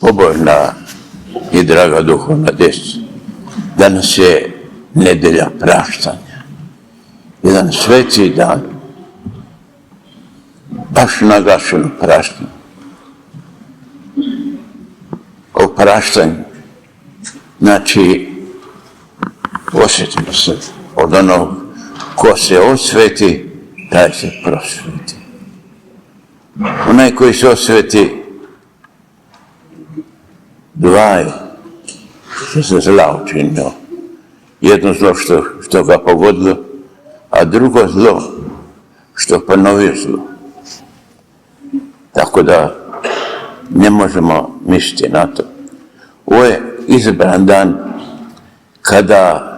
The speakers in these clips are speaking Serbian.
Pobožna i draga duhovna djeca, danas je nedelja praštanja. Jedan sveti dan, baš naglašeno praštanje. Opraštanje, znači osjetimo se od onog ko se osveti, taj se prosveti. Onaj koji se osveti, dva je što se zla učinio. Jedno zlo što ga pogodilo, a drugo zlo što ponovio zlo. Tako da ne možemo misliti na to. Ovo je izabran dan kada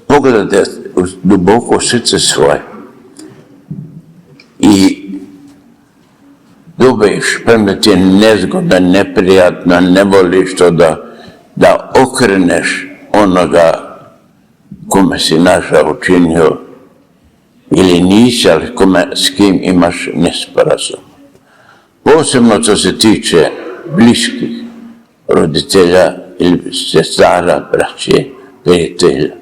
pogledate duboko u srce svoje i dobiješ, premda ti je nezgodna, neprijatna, ne voliš to da okreneš onoga kome si nažal učinio ili nisi, ali s kim imaš nesporazum. Posebno to se tiče bliskih roditelja ili sestara, braće, prijatelja,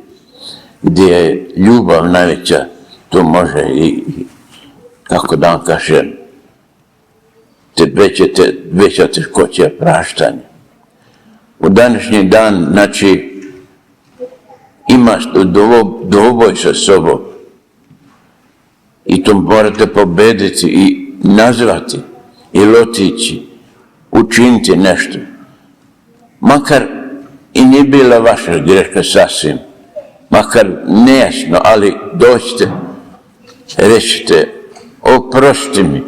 gdje je ljubav najveća, to može i kako da vam kažem, veća teškoća praštanja. U današnji dan, znači, imaš dvoboj sa sobom i to morate pobediti i nazvati ili otići, učiniti nešto. Makar i nije bila vaša greška sasvim, makar nejasno, ali dođite, rečite, oprosti mi,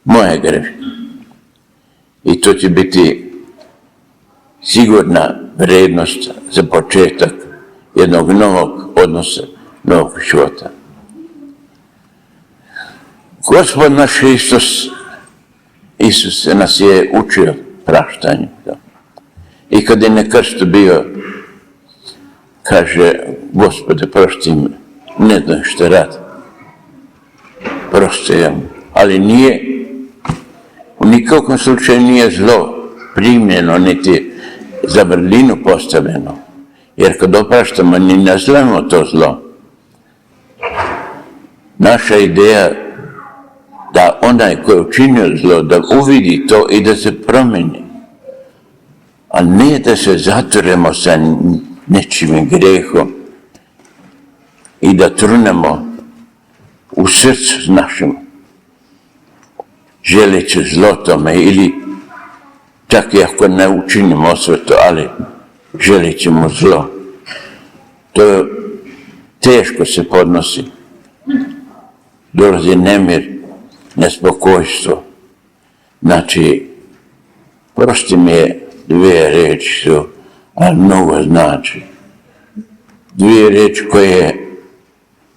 moja greška. I to će biti sigurna vrednost za početak jednog novog odnosa, novog života. Gospod naš Isus nas je učio praštanju. I kad je na krstu bio, kaže, Gospode, prosti me, ne znam što radi. Prosto ali nije, u nikakvom slučaju nije zlo primljeno, niti za vrlinu postavljeno. Jer kad opraštamo, ni ne zlemo to zlo. Naša ideja da onaj koji je učinio zlo, da uvidi to i da se promeni. A ne da se zatvorimo sa nečim grehom i da trunemo u srcu našem, želeći zlo tome ili čak i ako ne učinimo sve to, ali želeći mu zlo. To teško se podnosi. Dolazi nemir, nespokojstvo. Znači, prosti mi je dvije reči su, ali mnogo znači. Dvije reči koje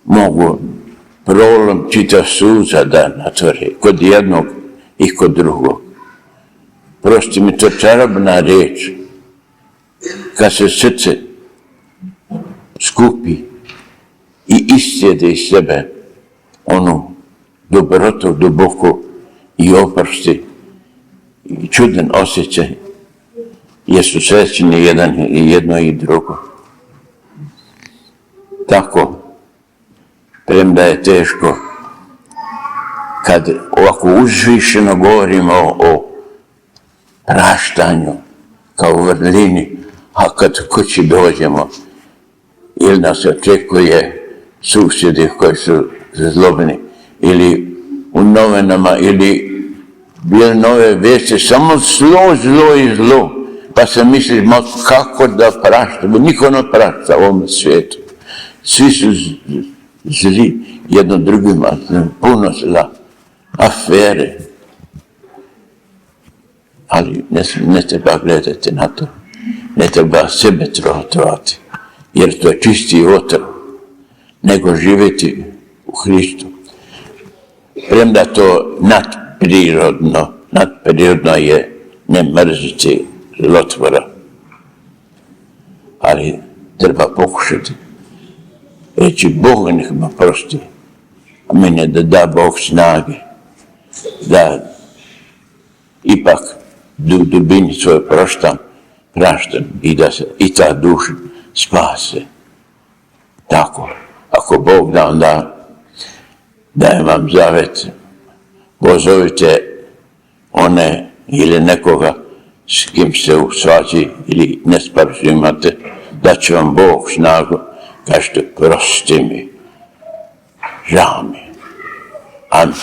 mogu prolom čitav suza da natvori, kod jednog i kod drugog. Prosti mi, to čarobna reč, kad se srce skupi i iscijede iz sebe onu dobrotu duboko i oprosti i čudan osjećaj, jer su srećni jedno i drugo. Tako, premda je teško, kad ovako uzvišeno govorimo o praštanju kao vrlini, a kad kući dođemo, ili nas očekuje susjedi koji su zlobni, ili u novinama, ili bile nove vijesti, samo zlo, pa se misli, kako da praštamo, niko ne prašta u ovom svijetu. Svi su zli jedno drugima, puno zla, afere. Ali ne treba gledati na to, ne treba sebe trovati, jer to je čisti otrov, nego živjeti u Hristu. Premda to nadprirodno je ne mrziti zlotvora, ali treba pokušati reći Bogu nek me prosti, a mene da da Bog snage, da ipak u dubini svoje praštam i da se i ta duša spase. Tako, ako Bog da, onda dajem vam zavet, pozovite one ili nekoga s kim se u svađi ili nesporazumite, da će vam Bog snagu, kažete, prosti mi, žao mi. Amen.